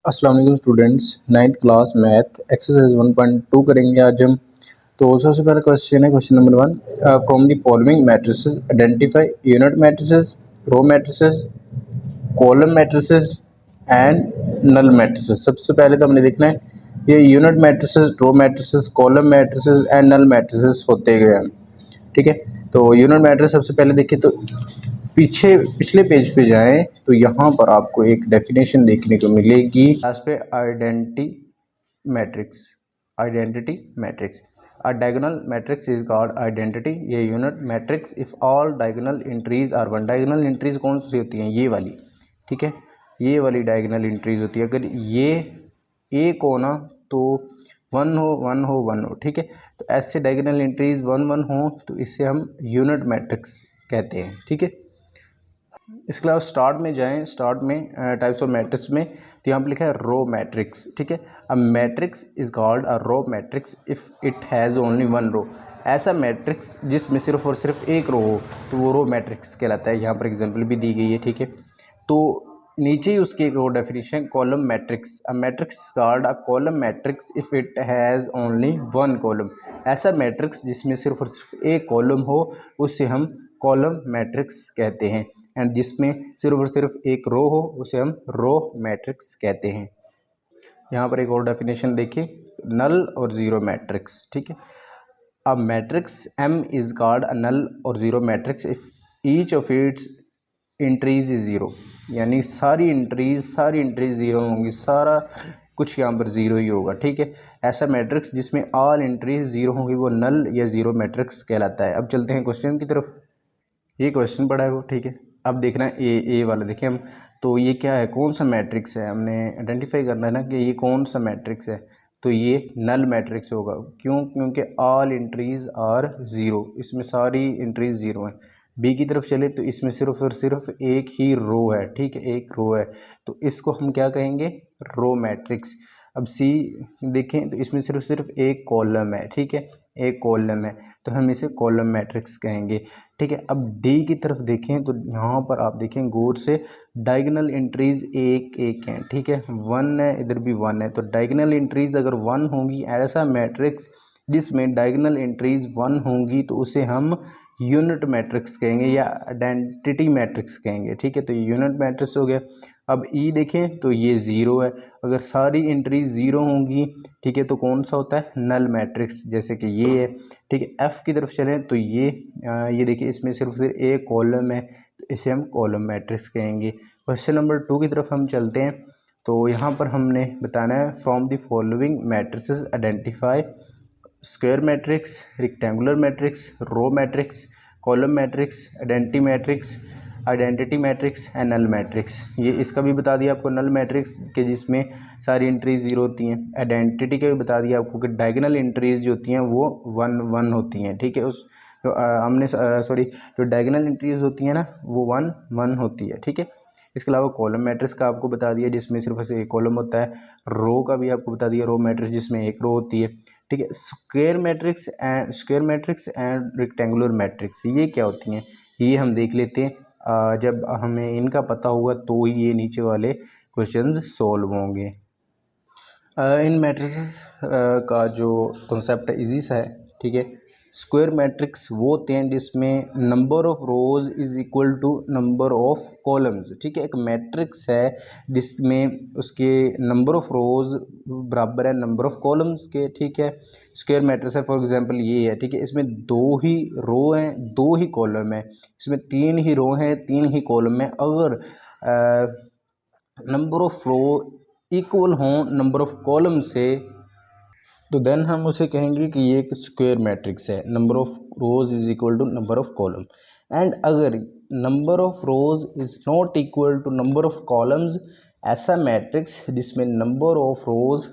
अस्सलाम वालेकुम students. Ninth class math exercise 1.2 करेंगे आज हम। तो सबसे पहला क्वेश्चन है question number 1। From the following matrices identify unit matrices, row matrices, column matrices and null matrices. सबसे पहले तो हमने देखना है ये unit matrices, row matrices, column matrices and null matrices होते गए हैं। ठीक है, तो यूनिट मैट्रिक्स सबसे पहले देखिए तो पिछले पेज पे जाएं तो यहाँ पर आपको एक डेफिनेशन देखने को मिलेगी। लास्ट पे identity matrix a diagonal matrix is called identity. ये unit matrix if all diagonal entries are one. Diagonal entries कौन सी होती हैं? ये वाली, ठीक है, ये वाली डायगोनल एंट्रीज होती है। अगर ये एक हो ना तो वन हो, वन हो, वन हो, ठीक है। तो ऐसे डायगोनल एंट्रीज वन वन हो तो इसे हम यूनिट मैट्रिक्स कहते हैं, ठीक है। इसके अलावा स्टार्ट में जाएं, स्टार्ट में टाइप्स ऑफ मैट्रिक्स में, तो यहाँ पर लिखा है रो मैट्रिक्स, ठीक है। A matrix is called a row matrix if it has only one row. ऐसा मैट्रिक्स जिसमें सिर्फ और सिर्फ एक रो हो तो वो रो मैट्रिक्स कहलाता है। यहाँ पर एग्जांपल भी दी गई है, ठीक है। तो नीचे ही उसकी एक और definition, column matrix. A matrix called a column matrix if it has only one column. ऐसा मैट्रिक्स जिसमें सिर्फ और सिर्फ एक कॉलम हो उसे हम कॉलम मैट्रिक्स कहते हैं। एंड जिसमें सिर्फ और सिर्फ एक रो हो उसे हम रो मैट्रिक्स कहते हैं। यहाँ पर एक और डेफिनेशन देखिए, नल और ज़ीरो मैट्रिक्स, ठीक है। A matrix M is called a null or zero matrix if each of its entries is zero. यानी सारी इंट्रीज ज़ीरो होंगी, सारा कुछ यहाँ पर ज़ीरो ही होगा, ठीक है। ऐसा मैट्रिक्स जिसमें ऑल इंट्रीज ज़ीरो होंगी वो नल या ज़ीरो मैट्रिक्स कहलाता है। अब चलते हैं क्वेश्चन की तरफ। ये क्वेश्चन पढ़ा है वो, ठीक है। अब देखना है ए वाला देखिए हम, तो ये क्या है, कौन सा मैट्रिक्स है, हमने आइडेंटिफाई करना है ना कि ये कौन सा मैट्रिक्स है। तो ये नल मैट्रिक्स होगा। क्यों? क्योंकि ऑल इंट्रीज आर ज़ीरो, इसमें सारी इंट्रीज ज़ीरो हैं। बी की तरफ चले तो इसमें सिर्फ और सिर्फ एक ही रो है, ठीक है, एक रो है, तो इसको हम क्या कहेंगे? Row matrix. अब सी देखें तो इसमें सिर्फ सिर्फ एक कॉलम है, ठीक है, एक कॉलम है, तो हम इसे कॉलम मैट्रिक्स कहेंगे, ठीक है। अब डी की तरफ देखें तो यहाँ पर आप देखें गौर से, डायगोनल एंट्रीज एक एक हैं, ठीक है, वन है, इधर भी वन है। तो डायगोनल एंट्रीज अगर वन होंगी, ऐसा मैट्रिक्स जिसमें डायगोनल एंट्रीज वन होंगी तो उसे हम यूनिट मैट्रिक्स कहेंगे या आइडेंटिटी मैट्रिक्स कहेंगे, ठीक है। तो यूनिट मैट्रिक्स हो गया। अब ई देखें तो ये ज़ीरो है, अगर सारी एंट्रीज ज़ीरो होंगी, ठीक है, तो कौन सा होता है? नल मैट्रिक्स, जैसे कि ये है, ठीक है। एफ की तरफ चलें तो ये देखिए इसमें सिर्फ एक कॉलम है, तो इसे हम कॉलम मैट्रिक्स कहेंगे। क्वेश्चन नंबर 2 की तरफ हम चलते हैं। तो यहाँ पर हमने बताना है, from the following matrices identify square matrix, rectangular matrix, row matrix, column matrix, identity matrix and null matrix. ये इसका भी बता दिया आपको, नल मैट्रिक्स के जिसमें सारी एंट्रीज ज़ीरो होती हैं। आइडेंटिटी का भी बता दिया आपको कि डायगोनल एंट्रीज जो होती हैं वो वन वन होती हैं, ठीक है। जो डायगोनल एंट्रीज होती हैं ना वो वन वन होती है, ठीक है। इसके अलावा कॉलम मैट्रिक्स का आपको बता दिया जिसमें सिर्फ ऐसे एक कॉलम होता है। रो का भी आपको बता दिया, रो मैट्रिक्स जिसमें एक रो होती है, ठीक है। Square matrix and rectangular matrix ये क्या होती हैं, ये हम देख लेते हैं। जब हमें इनका पता होगा तो ही ये नीचे वाले क्वेश्चंस सॉल्व होंगे। इन मैट्रिसेस का जो कॉन्सेप्ट है इजी सा है, ठीक है। स्क्वायर मैट्रिक्स वो होते हैं जिसमें number of rows is equal to number of columns, ठीक है। एक मैट्रिक्स है जिसमें उसके नंबर ऑफ रोज बराबर है नंबर ऑफ कॉलम्स के, ठीक है। स्क्वायर मैट्रिक्स है, फॉर एग्जांपल ये है, ठीक है, इसमें दो ही रो हैं, दो ही कॉलम है, इसमें तीन ही रो हैं, तीन ही कॉलम है। अगर नंबर ऑफ रो इक्वल हों नंबर ऑफ कॉलम से तो देन हम उसे कहेंगे कि ये एक स्क्वायर मैट्रिक्स है। Number of rows is equal to number of column. And अगर number of rows is not equal to number of columns, ऐसा मैट्रिक्स जिसमें number of rows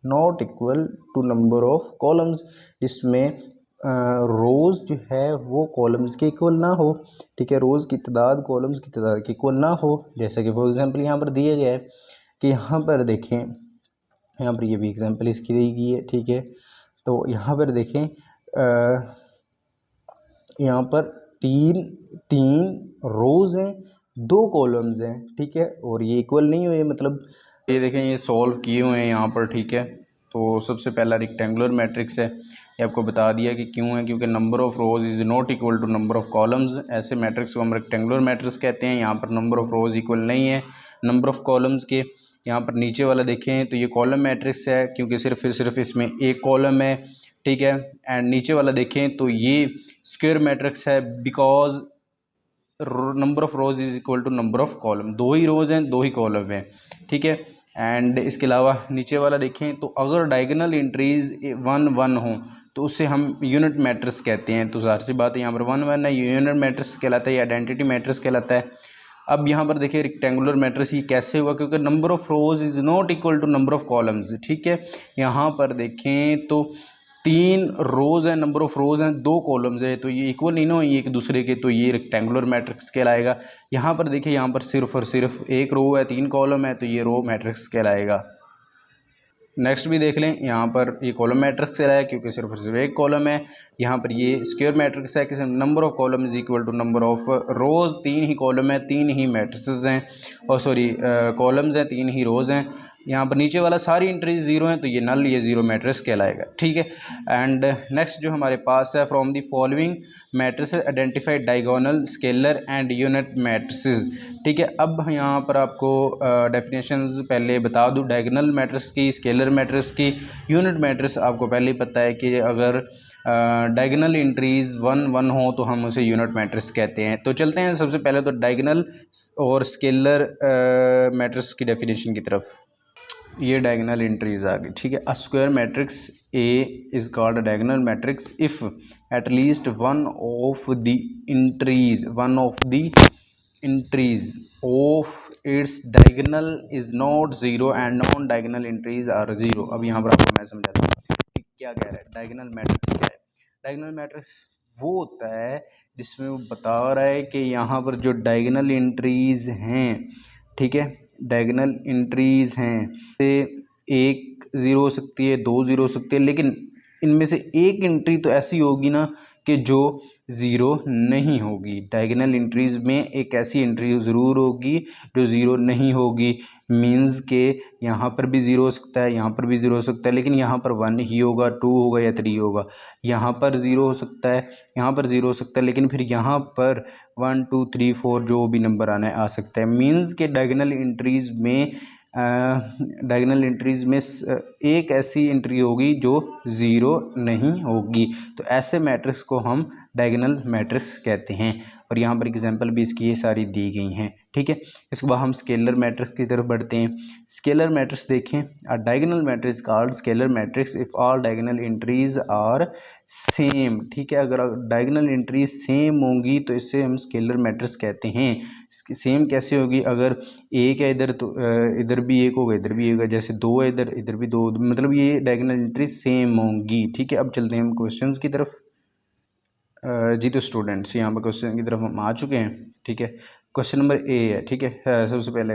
not equal to number of columns, जिसमें rows जो है वो columns के equal ना हो, ठीक है, रोज की तादाद कॉलम्स की तादाद के इक्वल ना हो। जैसा कि फॉर एग्जांपल यहाँ पर दिया गया है कि यहाँ पर देखें, यहाँ पर ये भी एग्जांपल इसकी दी गई है, ठीक है। तो यहाँ पर देखें यहाँ पर तीन तीन रोज हैं, दो कॉलम्स हैं, ठीक है, और ये इक्वल नहीं हुए, मतलब ये देखें ये सॉल्व किए हुए हैं यहाँ पर, ठीक है। तो सबसे पहला रेक्टेंगुलर मैट्रिक्स है, ये आपको बता दिया कि क्यों है, क्योंकि number of rows is not equal to number of columns. ऐसे मैट्रिक्स को हम रेक्टेंगुलर मैट्रिक्स कहते हैं। यहाँ पर नंबर ऑफ रोज इक्वल नहीं है नंबर ऑफ कॉलम्स के। यहाँ पर नीचे वाला देखें तो ये कॉलम मैट्रिक्स है, क्योंकि सिर्फ इसमें एक कॉलम है, ठीक है। एंड नीचे वाला देखें तो ये स्क्वायर मैट्रिक्स है, because number of rows is equal to number of column, दो ही रोज हैं दो ही कॉलम हैं, ठीक है। एंड इसके अलावा नीचे वाला देखें तो अगर डायगोनल एंट्रीज 1 1 हो तो उसे हम यूनिट मैट्रिक्स कहते हैं। तो जाहिर सी बात है यहाँ पर 1 1 है, ये यूनिट मैट्रिक्स कहलाता है, ये आइडेंटिटी मैट्रिक्स कहलाता है। अब यहाँ पर देखिए रेक्टेंगुलर मैट्रिक्स ये कैसे हुआ, क्योंकि number of rows is not equal to number of columns, ठीक है। यहाँ पर देखें तो 3 रोज हैं, नंबर ऑफ रोज हैं, 2 कॉलम्स है, तो ये इक्वल नहीं ना हुई एक दूसरे के, तो ये रेक्टेंगुलर मैट्रिक्स कहलाएगा। यहाँ पर देखिए यहाँ पर सिर्फ और सिर्फ एक रो है, 3 कॉलम है, तो ये रो मैट्रिक्स कहलाएगा। नेक्स्ट भी देख लें, यहाँ पर ये कॉलम मैट्रिक्स है क्योंकि सिर्फ और सिर्फ एक कॉलम है। यहाँ पर ये स्क्वायर मैट्रिक्स है कि number of column is equal to number of rows, 3 ही कॉलम है 3 ही मैट्रिक्स हैं, और सॉरी कॉलम्स हैं 3 ही रोज हैं। यहाँ पर नीचे वाला सारी एंट्रीज जीरो हैं, तो ये नल, ये जीरो मैट्रिक्स कहलाएगा, ठीक है। एंड नेक्स्ट जो हमारे पास है, from the following matrices identify diagonal scalar and unit matrices, ठीक है। अब यहाँ पर आपको डेफिनेशंस पहले बता दूँ डायगोनल मैट्रिक्स की, स्केलर मैट्रिक्स की। यूनिट मैट्रिक्स आपको पहले ही पता है कि अगर डायगोनल एंट्रीज 1 1 हो तो हम उसे यूनिट मैट्रिक्स कहते हैं। तो चलते हैं सबसे पहले तो डायगोनल और स्केलर मैट्रिक्स की डेफिनेशन की तरफ। ये डायगोनल एंट्रीज आ गई, ठीक है। A square matrix A is called a diagonal matrix if at least one of the entries of its diagonal is not zero and non diagonal entries are zero. अब यहाँ पर आपको मैं समझाता हूँ कि क्या कह रहा है डायगोनल मैट्रिक्स क्या है। डायगोनल मैट्रिक्स वो होता है जिसमें वो बता रहा है कि यहाँ पर जो डायगोनल एंट्रीज हैं, ठीक है, डायगोनल एंट्रीज हैं से एक ज़ीरो हो सकती है, 2 ज़ीरो हो सकती है, लेकिन इनमें से एक एंट्री तो ऐसी होगी ना कि जो ज़ीरो नहीं होगी। डायगोनल एंट्रीज में एक ऐसी एंट्री ज़रूर होगी जो ज़ीरो नहीं होगी। मीन्स के यहाँ पर भी ज़ीरो हो सकता है, यहाँ पर भी ज़ीरो हो सकता है, लेकिन यहाँ पर 1 ही होगा, 2 होगा या 3 होगा। यहाँ पर ज़ीरो हो सकता है, यहाँ पर ज़ीरो हो सकता है, लेकिन फिर यहाँ पर 1 2 3 4 जो भी नंबर आना है आ सकता है। मीन्स के डायगोनल एंट्रीज में एक ऐसी एंट्री होगी जो ज़ीरो नहीं होगी। तो ऐसे मैट्रिक्स को हम डायगोनल मैट्रिक्स कहते हैं, और यहाँ पर एग्जांपल भी इसकी ये सारी दी गई हैं, ठीक है। इसके बाद हम स्केलर मैट्रिक्स की तरफ बढ़ते हैं। स्केलर मैट्रिक्स देखें, a diagonal matrix called scalar matrix if all diagonal entries are same, ठीक है। अगर डायगोनल एंट्रीज सेम होंगी तो इसे हम स्केलर मैट्रिक्स कहते हैं। सेम कैसे होगी, अगर एक है इधर तो इधर भी एक होगा, इधर भी एक होगा, जैसे 2 है इधर भी 2, मतलब ये डायगोनल एंट्री सेम होंगी, ठीक है। अब चलते हैं हम क्वेश्चंस की तरफ। जी तो स्टूडेंट्स यहाँ पर क्वेश्चन की तरफ हम आ चुके हैं, ठीक है। क्वेश्चन नंबर ए है, ठीक है, सबसे पहले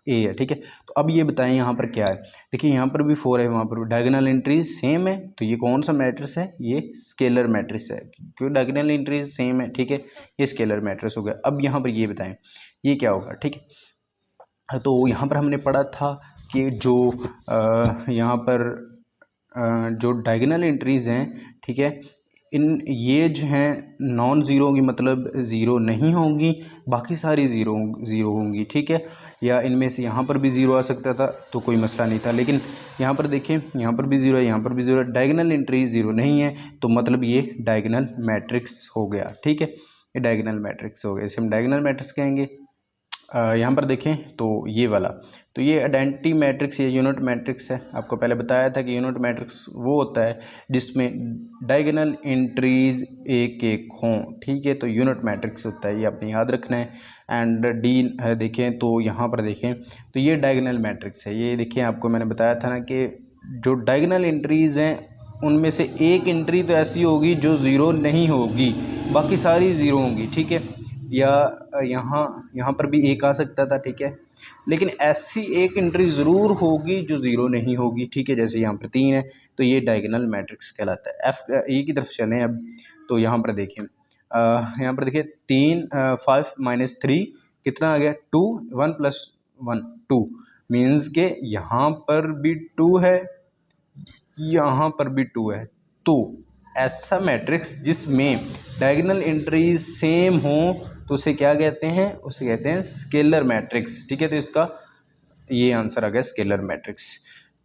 ए है, ठीक है। तो अब ये बताएं यहाँ पर क्या है। देखिए यहाँ पर भी 4 है, वहाँ पर भी डायगोनल एंट्री सेम है, तो ये कौन सा मैट्रिक्स है, ये स्केलर मैट्रिक्स है, क्योंकि डायगोनल एंट्री सेम है, ठीक है, ये स्केलर मैट्रिक्स हो गया। अब यहाँ पर ये बताएं ये क्या होगा, ठीक है। तो यहाँ पर हमने पढ़ा था कि जो यहाँ पर जो डायगोनल एंट्रीज हैं, ठीक है, इन ये जो हैं नॉन ज़ीरो होंगी, मतलब ज़ीरो नहीं होंगी, बाकी सारी ज़ीरो होंगी, ठीक है। या इनमें से यहाँ पर भी ज़ीरो आ सकता था तो कोई मसला नहीं था, लेकिन यहाँ पर देखें यहाँ पर भी ज़ीरो है, यहाँ पर भी ज़ीरो है, डायगोनल एंट्री ज़ीरो नहीं है, तो मतलब ये डायगोनल मैट्रिक्स हो गया, ठीक है। ये डायगोनल मैट्रिक्स हो गया, इसे हम डायगोनल मैट्रिक्स कहेंगे। यहाँ पर देखें तो ये वाला, तो ये आइडेंटिटी मैट्रिक्स, ये यूनिट मैट्रिक्स है। आपको पहले बताया था कि यूनिट मैट्रिक्स वो होता है जिसमें डायगोनल एंट्रीज एक एक हों, ठीक है, तो यूनिट मैट्रिक्स होता है, ये आपने याद रखना है। एंड डी देखें तो यहाँ पर देखें तो ये डायगोनल मैट्रिक्स है। ये देखिए आपको मैंने बताया था ना कि जो डायगोनल एंट्रीज हैं उनमें से एक एंट्री तो ऐसी होगी जो ज़ीरो नहीं होगी, बाकी सारी ज़ीरो होंगी, ठीक है। या यहाँ पर भी एक आ सकता था, ठीक है, लेकिन ऐसी एक एंट्री ज़रूर होगी जो ज़ीरो नहीं होगी, ठीक है। जैसे यहाँ पर 3 है, तो ये डायगोनल मैट्रिक्स कहलाता है। एफ ई की तरफ चलें अब, तो यहाँ पर देखिए यहाँ पर देखिए 3 5 - 3 कितना आ गया, 2, 1 + 1 2, मीन्स के यहाँ पर भी 2 है, यहाँ पर भी 2 है। तो ऐसा मैट्रिक्स जिसमें डायगोनल एंट्रीज सेम हो तो उसे क्या कहते हैं, उसे कहते हैं स्केलर मैट्रिक्स। ठीक है, तो इसका ये आंसर आ गया स्केलर मैट्रिक्स।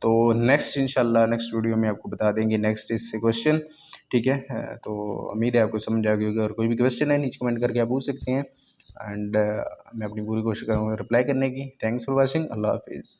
तो नेक्स्ट इंशाल्लाह नेक्स्ट वीडियो में आपको बता देंगे नेक्स्ट इससे क्वेश्चन। ठीक है, तो उम्मीद है आपको समझ आ गई होगी। और कोई भी क्वेश्चन है नीचे कमेंट करके आप पूछ सकते हैं, एंड मैं अपनी पूरी कोशिश करूँगा रिप्लाई करने की। Thanks for watching. अल्लाह हाफिज़।